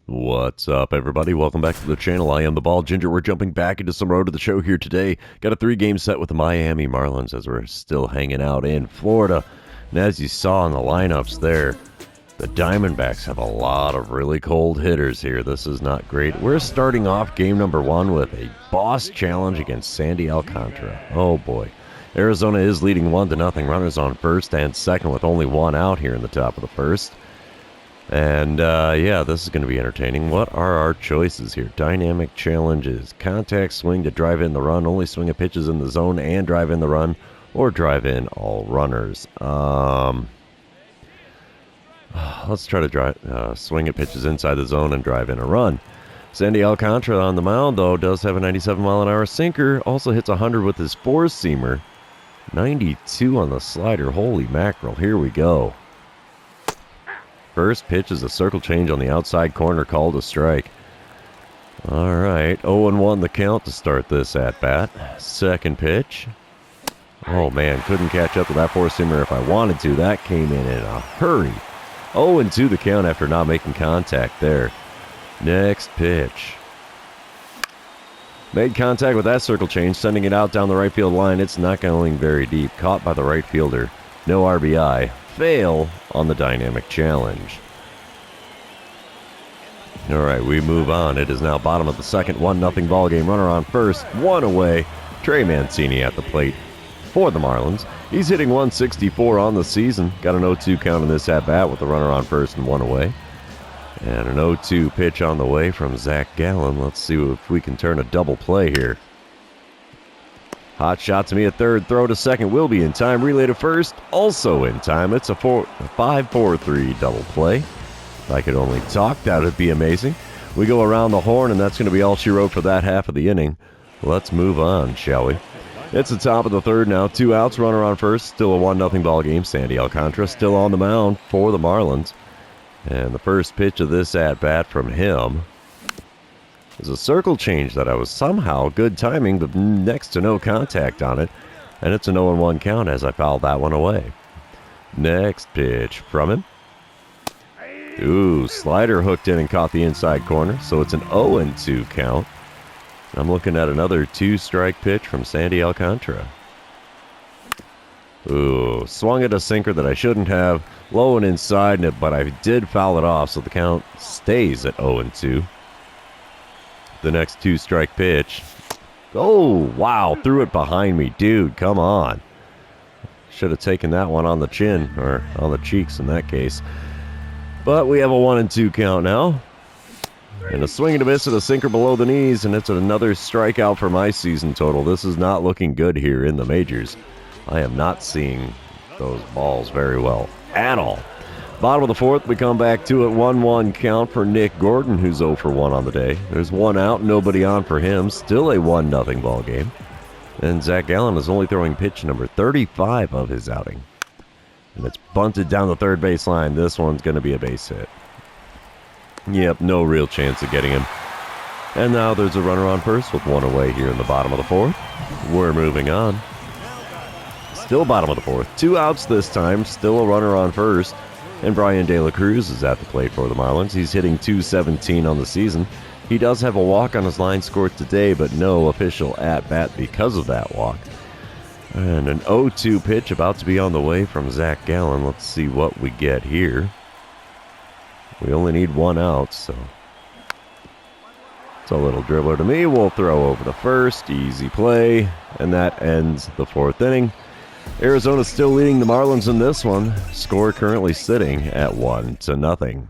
What's up, everybody? Welcome back to the channel. I am the Ball Ginger. We're jumping back into some road to the show here today. Got a 3-game set with the Miami Marlins as we're still hanging out in Florida. And as you saw in the lineups there, the Diamondbacks have a lot of really cold hitters here. This is not great. We're starting off game number 1 with a boss challenge against Sandy Alcantara. Oh boy. Arizona is leading 1-0. Runners on first and second with only one out here in the top of the first. And, yeah, this is going to be entertaining. What are our choices here? Dynamic challenges. Contact swing to drive in the run. Only swing at pitches in the zone and drive in the run. Or drive in all runners. Let's try to swing at pitches inside the zone and drive in a run. Sandy Alcantara on the mound, though, does have a 97-mile-an-hour sinker. Also hits 100 with his four-seamer. 92 on the slider. Holy mackerel. Here we go. First pitch is a circle change on the outside corner, called a strike. All right, 0-1 the count to start this at-bat. Second pitch. Oh, man, couldn't catch up to that four-seamer if I wanted to. That came in a hurry. 0-2 the count after not making contact there. Next pitch. Made contact with that circle change, sending it out down the right field line. It's not going very deep. Caught by the right fielder. No RBI. Fail on the dynamic challenge. All right, we move on. It is now bottom of the second, 1-0 ball game. Runner on first, one away. Trey Mancini at the plate for the Marlins. He's hitting 164 on the season. Got an 0-2 count in this at bat with the runner on first and one away. And an 0-2 pitch on the way from Zach Gallen. Let's see if we can turn a double play here. Hot shot to me at third, throw to second will be in time, relay to first, also in time. It's a 5-4-3 double play. If I could only talk, that would be amazing. We go around the horn, and that's going to be all she wrote for that half of the inning. Let's move on, shall we? It's the top of the third now, 2 outs, runner on first, still a 1-0 ball game. Sandy Alcantara still on the mound for the Marlins. And the first pitch of this at-bat from him is a circle change that I was somehow good timing, but next to no contact on it. And it's an 0-1 count as I fouled that one away. Next pitch from him. Ooh, slider hooked in and caught the inside corner, so it's an 0-2 count. I'm looking at another 2-strike pitch from Sandy Alcantara. Ooh, swung at a sinker that I shouldn't have. Low and inside, but I did foul it off, so the count stays at 0-2. The next 2-strike pitch. Oh, wow, threw it behind me. Dude, come on. Should have taken that one on the chin, or on the cheeks in that case. But we have a 1-2 count now. And a swing and a miss at a sinker below the knees, and it's another strikeout for my season total. This is not looking good here in the majors. I am not seeing those balls very well at all. Bottom of the fourth, we come back to it. 1-1 count for Nick Gordon, who's 0 for 1 on the day. There's one out, nobody on for him. Still a 1-0 ball game. And Zach Gallen is only throwing pitch number 35 of his outing. And it's bunted down the third base line. This one's going to be a base hit. Yep, no real chance of getting him. And now there's a runner on first with one away here in the bottom of the fourth. We're moving on. Still bottom of the fourth. 2 outs this time. Still a runner on first. And Brian De La Cruz is at the plate for the Marlins. He's hitting .217 on the season. He does have a walk on his line score today, but no official at-bat because of that walk. And an 0-2 pitch about to be on the way from Zach Gallen. Let's see what we get here. We only need 1 out, so it's a little dribbler to me. We'll throw over the first. Easy play. And that ends the 4th inning. Arizona's still leading the Marlins in this one. Score currently sitting at 1-0.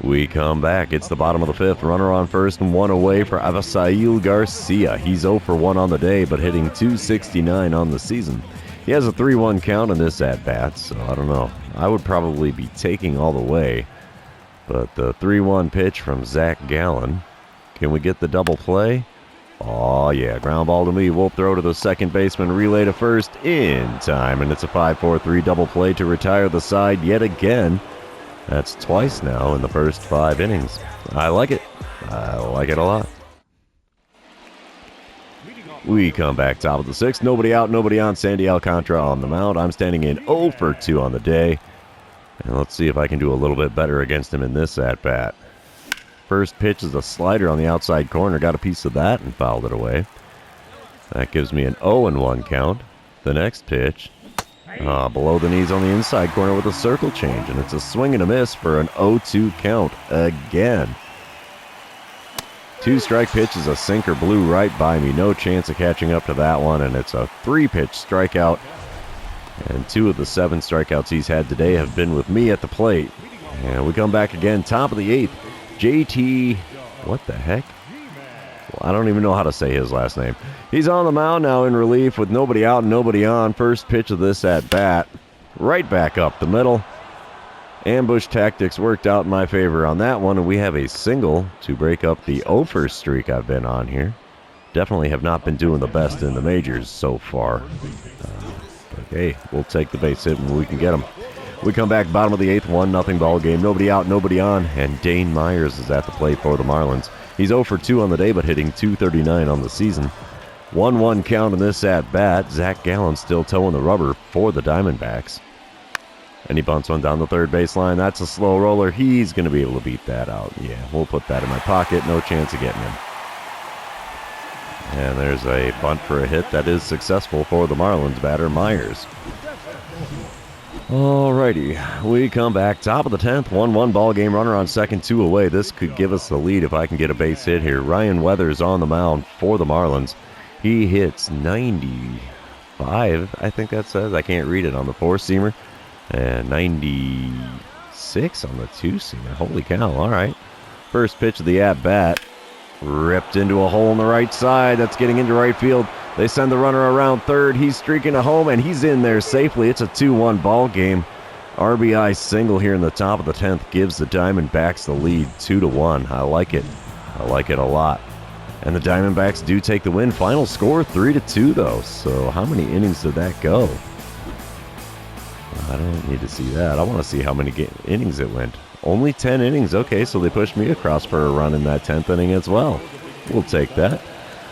We come back. It's the bottom of the 5th. Runner on first and one away for Avisail Garcia. He's 0 for 1 on the day, but hitting .269 on the season. He has a 3-1 count in this at-bat, so I don't know. I would probably be taking all the way. But the 3-1 pitch from Zach Gallen. Can we get the double play? Oh, yeah, ground ball to me. We'll throw to the second baseman, relay to first in time. And it's a 5-4-3 double play to retire the side yet again. That's twice now in the first 5 innings. I like it. I like it a lot. We come back top of the 6th. Nobody out, nobody on. Sandy Alcantara on the mound. I'm standing in 0 for 2 on the day. And let's see if I can do a little bit better against him in this at-bat. First pitch is a slider on the outside corner. Got a piece of that and fouled it away. That gives me an 0-1 count. The next pitch, below the knees on the inside corner with a circle change, and it's a swing and a miss for an 0-2 count again. 2-strike pitch is a sinker, blew right by me. No chance of catching up to that one, and it's a 3-pitch strikeout. And 2 of the 7 strikeouts he's had today have been with me at the plate. And we come back again, top of the 8th. JT, what the heck? Well, I don't even know how to say his last name. He's on the mound now in relief with nobody out and nobody on. First pitch of this at bat. Right back up the middle. Ambush tactics worked out in my favor on that one, and we have a single to break up the 0-1 streak I've been on here. Definitely have not been doing the best in the majors so far. But hey, we'll take the base hit when we can get them. We come back bottom of the 8th, 1-0 ball game. Nobody out, nobody on, and Dane Myers is at the plate for the Marlins. He's 0 for 2 on the day, but hitting .239 on the season. 1-1 count in this at-bat. Zach Gallen still towing the rubber for the Diamondbacks. And he bunts one down the third baseline. That's a slow roller. He's going to be able to beat that out. Yeah, we'll put that in my pocket. No chance of getting him. And there's a bunt for a hit that is successful for the Marlins batter, Myers. Alrighty, we come back top of the 10th, 1-1 ball game, runner on second, 2 away. This could give us the lead if I can get a base hit here. Ryan Weathers on the mound for the Marlins. He hits 95, I think that says. I can't read it on the 4-seamer. And 96 on the 2-seamer. Holy cow, alright. First pitch of the at-bat. Ripped into a hole on the right side. That's getting into right field. They send the runner around third. He's streaking to home, and he's in there safely. It's a 2-1 ball game. RBI single here in the top of the 10th gives the Diamondbacks the lead 2-1. I like it. I like it a lot. And the Diamondbacks do take the win. Final score 3-2, though. So how many innings did that go? I don't need to see that. I want to see how many innings it went. Only 10 innings. Okay, so they pushed me across for a run in that 10th inning as well. We'll take that.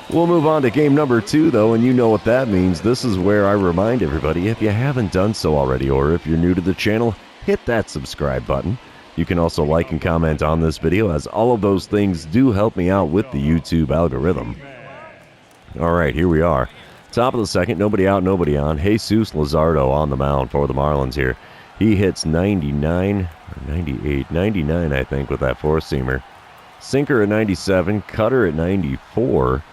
We'll move on to game number 2, though, and you know what that means. This is where I remind everybody, if you haven't done so already, or if you're new to the channel, hit that subscribe button. You can also like and comment on this video, as all of those things do help me out with the YouTube algorithm. All right, here we are. Top of the 2nd, nobody out, nobody on. Jesus Luzardo on the mound for the Marlins here. He hits 99, 98, 99, I think, with that 4-seamer. Sinker at 97, cutter at 94.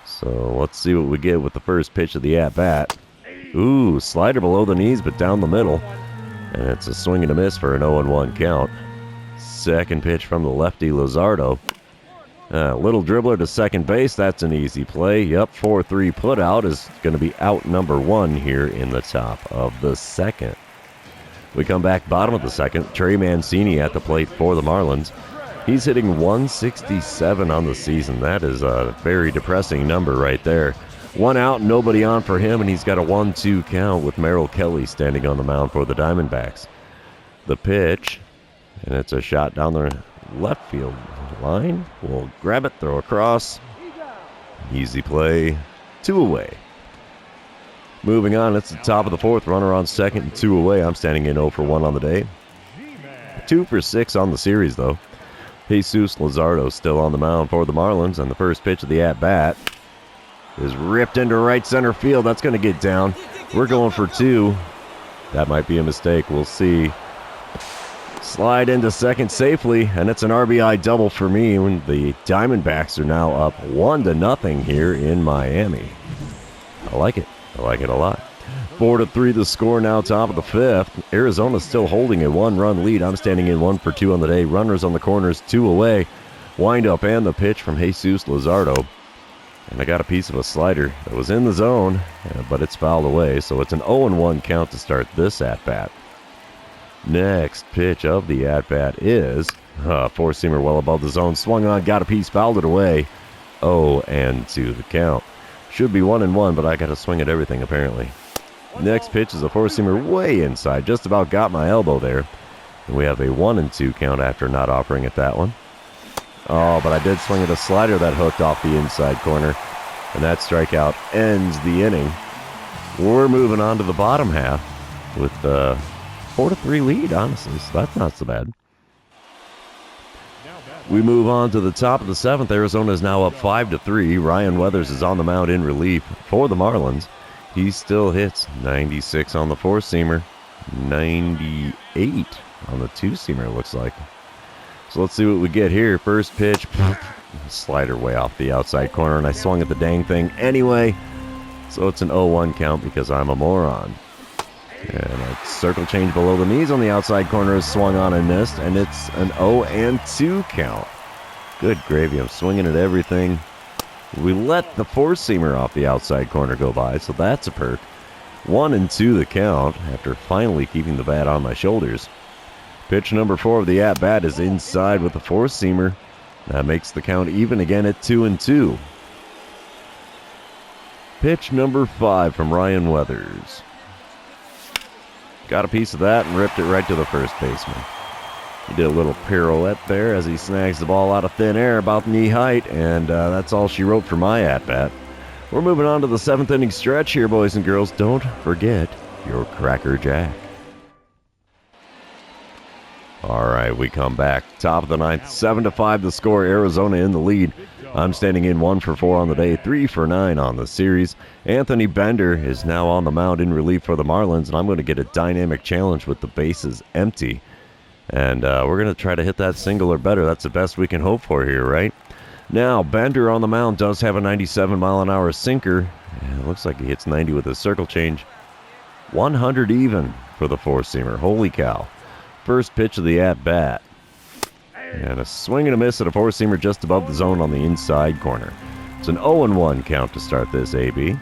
So let's see what we get with the first pitch of the at-bat. Ooh, slider below the knees, but down the middle. And it's a swing and a miss for an 0-1 count. Second pitch from the lefty Luzardo. Little dribbler to second base. That's an easy play. Yep, 4-3 put out is going to be out number 1 here in the top of the 2nd. We come back bottom of the 2nd. Trey Mancini at the plate for the Marlins. He's hitting 167 on the season. That is a very depressing number right there. 1 out, nobody on for him, and he's got a 1-2 count with Merrill Kelly standing on the mound for the Diamondbacks. The pitch, and it's a shot down the left field line. We'll grab it, throw across. Easy play. 2 away. Moving on, it's the top of the 4th. Runner on second and 2 away. I'm standing in 0 for 1 on the day. 2 for 6 on the series, though. Jesus Luzardo still on the mound for the Marlins, and the first pitch of the at-bat is ripped into right center field. That's going to get down. We're going for 2. That might be a mistake. We'll see. Slide into second safely, and it's an RBI double for me when the Diamondbacks are now up 1-0 here in Miami. I like it. I like it a lot. 4-3 the score now, top of the 5th. Arizona's still holding a 1-run lead. I'm standing in 1 for 2 on the day. Runners on the corners, 2 away. Wind up and the pitch from Jesus Luzardo. And I got a piece of a slider that was in the zone, but it's fouled away. So it's an 0-1 count to start this at-bat. Next pitch of the at-bat is a 4-seamer well above the zone. Swung on, got a piece, fouled it away. 0-2 the count. Should be 1-1, but I got to swing at everything apparently. Next pitch is a 4-seamer way inside. Just about got my elbow there. And we have a 1-2 count after not offering it that one. Oh, but I did swing at a slider that hooked off the inside corner. And that strikeout ends the inning. We're moving on to the bottom half with the 4-3 lead, honestly. So that's not so bad. We move on to the top of the 7th. Arizona is now up 5-3. Ryan Weathers is on the mound in relief for the Marlins. He still hits 96 on the 4-seamer, 98 on the 2-seamer, it looks like. So let's see what we get here. First pitch, slider way off the outside corner, and I swung at the dang thing anyway. So it's an 0-1 count because I'm a moron. And a circle change below the knees on the outside corner is swung on and missed, and it's an 0-2 count. Good gravy, I'm swinging at everything. We let the 4-seamer off the outside corner go by, so that's a perk. 1-2 the count after finally keeping the bat on my shoulders. Pitch number 4 of the at-bat is inside with the 4-seamer. That makes the count even again at 2-2. Pitch number 5 from Ryan Weathers. Got a piece of that and ripped it right to the first baseman. He did a little pirouette there as he snags the ball out of thin air about knee height, and that's all she wrote for my at-bat. We're moving on to the 7th inning stretch here, boys and girls. Don't forget your Cracker Jack. All right, we come back. Top of the 9th, 7-5 the score. Arizona in the lead. I'm standing in 1 for 4 on the day, 3 for 9 on the series. Anthony Bender is now on the mound in relief for the Marlins, and I'm going to get a dynamic challenge with the bases empty. And we're going to try to hit that single or better. That's the best we can hope for here, right? Now, Bender on the mound does have a 97-mile-an-hour sinker. And it looks like he hits 90 with his circle change. 100 even for the 4-seamer. Holy cow. First pitch of the at-bat. And a swing and a miss at a 4-seamer just above the zone on the inside corner. It's an 0-1 count to start this, AB.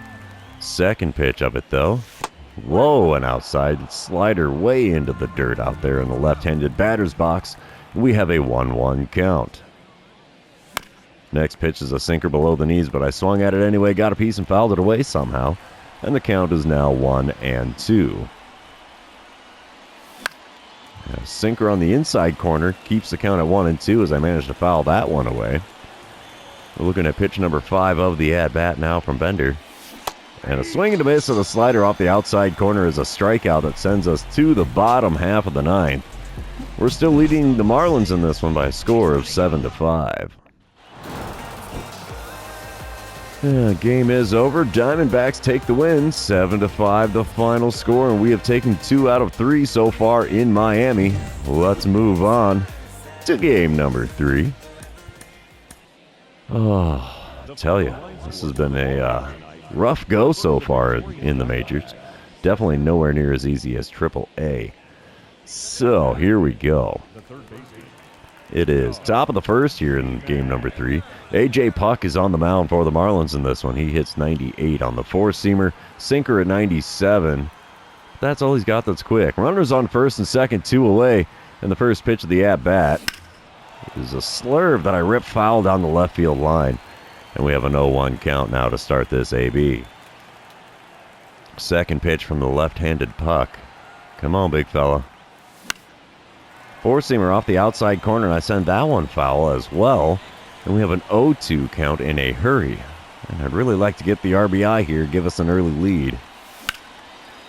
Second pitch of it, though. Low and outside. Slider way into the dirt out there in the left-handed batter's box. We have a 1-1 count. Next pitch is a sinker below the knees, but I swung at it anyway, got a piece and fouled it away somehow. And the count is now 1-2. A sinker on the inside corner keeps the count at 1-2 as I managed to foul that one away. We're looking at pitch number 5 of the at-bat now from Bender. And a swing and a miss of the slider off the outside corner is a strikeout that sends us to the bottom half of the 9th. We're still leading the Marlins in this one by a score of 7-5. Game is over. Diamondbacks take the win. 7-5 the final score, and we have taken 2 out of 3 so far in Miami. Let's move on to game number 3. Oh, I tell you, this has been a rough go so far in the majors. Definitely nowhere near as easy as Triple-A. So, here we go. It is top of the first here in game number 3. A.J. Puck is on the mound for the Marlins in this one. He hits 98 on the 4-seamer. Sinker at 97. That's all he's got that's quick. Runners on first and second, 2 away. And the first pitch of the at-bat is a slurve that I ripped foul down the left field line. And we have an 0-1 count now to start this AB. Second pitch from the left-handed Puck. Come on, big fella. 4-seamer off the outside corner, and I send that one foul as well. And we have an 0-2 count in a hurry. And I'd really like to get the RBI here, give us an early lead.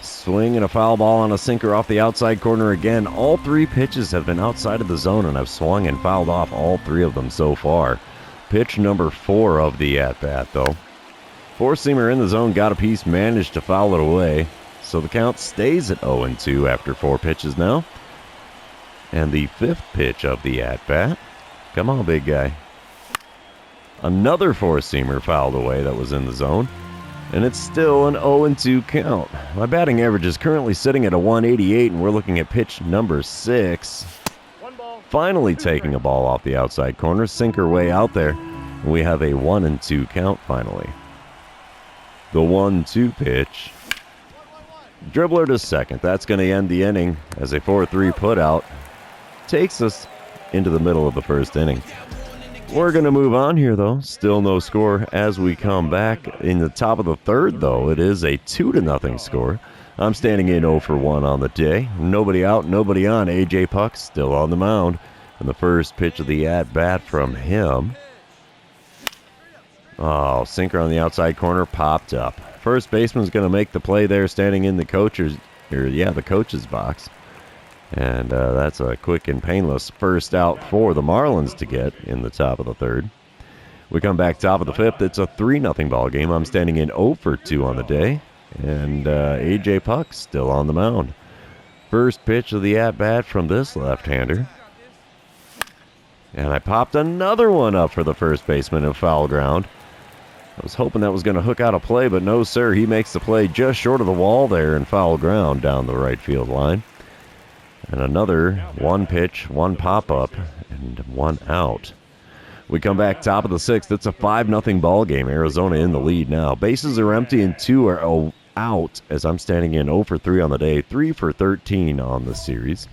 Swing and a foul ball on a sinker off the outside corner again. All 3 pitches have been outside of the zone, and I've swung and fouled off all 3 of them so far. Pitch number 4 of the at-bat, though. 4-seamer in the zone, got a piece, managed to foul it away. So the count stays at 0-2 after 4 pitches now. And the 5th pitch of the at-bat. Come on, big guy. Another 4-seamer fouled away that was in the zone. And it's still an 0-2 count. My batting average is currently sitting at a 188, and we're looking at pitch number 6. Finally taking a ball off the outside corner. Sinker way out there. And we have a 1-2 count finally. The 1-2 pitch. Dribbler to second. That's going to end the inning as a 4-3 putout takes us into the middle of the first inning. We're going to move on here, though. Still no score as we come back. In the top of the 3rd, though, it is a 2-0 score. I'm standing in 0 for 1 on the day. Nobody out, nobody on. A.J. Puck still on the mound. And the first pitch of the at-bat from him. Oh, sinker on the outside corner popped up. First baseman's going to make the play there, standing in the coach's box. And that's a quick and painless first out for the Marlins to get in the top of the third. We come back top of the fifth. It's a 3-0 ball game. I'm standing in 0 for 2 on the day. And A.J. Puck's still on the mound. First pitch of the at-bat from this left-hander. And I popped another one up for the first baseman in foul ground. I was hoping that was going to hook out a play, but no, sir. He makes the play just short of the wall there in foul ground down the right field line. And another one pitch, one pop-up, and one out. We come back top of the sixth. It's a 5-0 ball game. Arizona in the lead now. Bases are empty and 2 are out as I'm standing in 0 for 3 on the day, 3 for 13 on the series.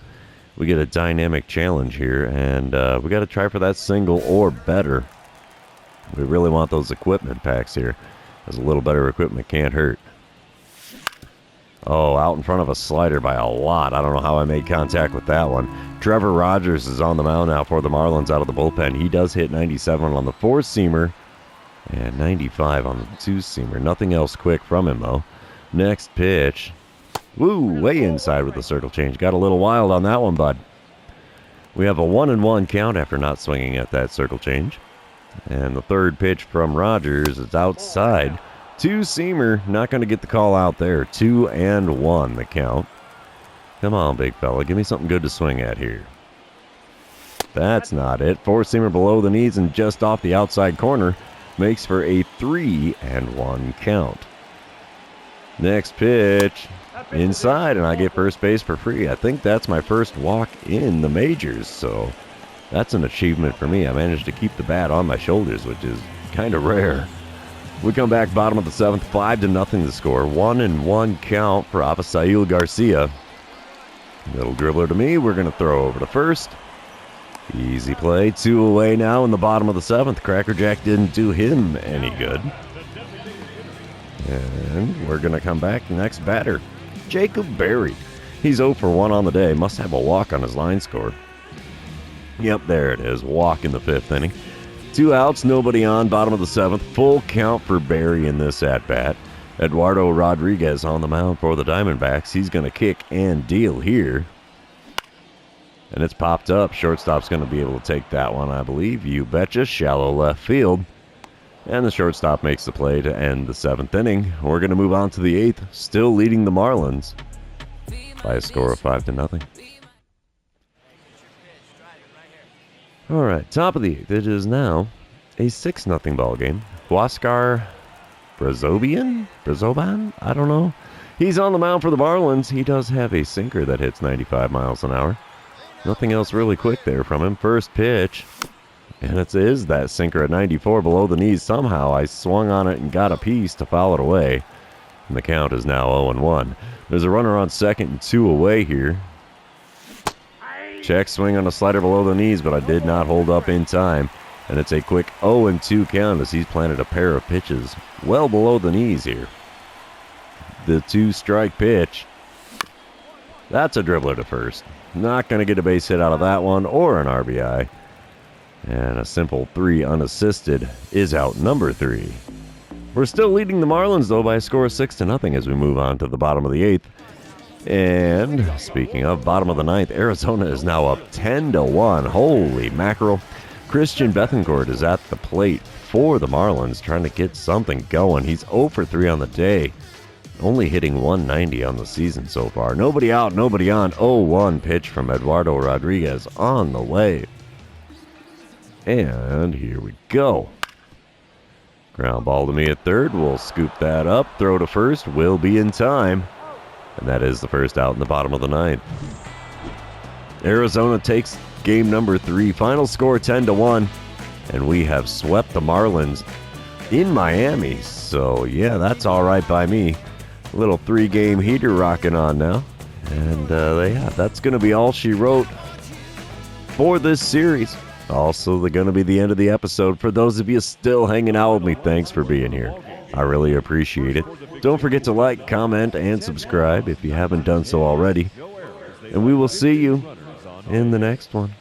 We get a dynamic challenge here, and we got to try for that single or better. We really want those equipment packs here, as a little better equipment can't hurt. Oh, out in front of a slider by a lot. I don't know how I made contact with that one. Trevor Rogers is on the mound now for the Marlins out of the bullpen. He does hit 97 on the 4-seamer and 95 on the 2-seamer. Nothing else quick from him, though. Next pitch. Woo, way inside with the circle change. Got a little wild on that one, bud. We have a 1-1 count after not swinging at that circle change. And the third pitch from Rogers is outside. 2-seamer, not going to get the call out there. 2-1 the count. Come on, big fella. Give me something good to swing at here. That's not it. 4-seamer below the knees and just off the outside corner. Makes for a 3-1 count. Next pitch. Inside, and I get first base for free. I think that's my first walk in the majors, so that's an achievement for me. I managed to keep the bat on my shoulders, which is kind of rare. We come back bottom of the seventh, 5-0 the score. 1-1 count for Avisail Garcia. Little dribbler to me. We're going to throw over to first. Easy play. 2 away now in the bottom of the seventh. Crackerjack didn't do him any good. And we're going to come back next batter. Jacob Berry. He's 0 for 1 on the day. Must have a walk on his line score. Yep, there it is. Walk in the 5th inning. 2 outs, nobody on, bottom of the 7th. Full count for Berry in this at-bat. Eduardo Rodriguez on the mound for the Diamondbacks. He's going to kick and deal here. And it's popped up. Shortstop's going to be able to take that one, I believe. You betcha. Shallow left field. And the shortstop makes the play to end the 7th inning. We're going to move on to the 8th, still leading the Marlins by a score of 5-0. All right, top of the 8th. It is now a 6-0 ball game. Huascar Brazoban? I don't know. He's on the mound for the Marlins. He does have a sinker that hits 95 miles an hour. Nothing else really quick there from him. First pitch. And it is that sinker at 94 below the knees. Somehow I swung on it and got a piece to foul it away. And the count is now 0-1. There's a runner on second and 2 away here. Check swing on a slider below the knees, but I did not hold up in time. And it's a quick 0-2 count as he's planted a pair of pitches well below the knees here. The 2-strike pitch. That's a dribbler to first. Not going to get a base hit out of that one or an RBI. And a simple 3 unassisted is out number 3. We're still leading the Marlins, though, by a score of 6-0 as we move on to the bottom of the 8th. And speaking of bottom of the 9th, Arizona is now up 10-1. Holy mackerel. Christian Bethancourt is at the plate for the Marlins, trying to get something going. He's 0 for 3 on the day, only hitting 190 on the season so far. Nobody out, nobody on. 0-1 pitch from Eduardo Rodriguez on the way. And here we go. Ground ball to me at third. We'll scoop that up. Throw to first. Will be in time. And that is the first out in the bottom of the 9th. Arizona takes game number 3. Final score 10-1. And we have swept the Marlins in Miami. So, yeah, that's all right by me. A little 3-game heater rocking on now. And, yeah, that's going to be all she wrote for this series. Also, they're going to be the end of the episode. For those of you still hanging out with me, thanks for being here. I really appreciate it. Don't forget to like, comment, and subscribe if you haven't done so already. And we will see you in the next one.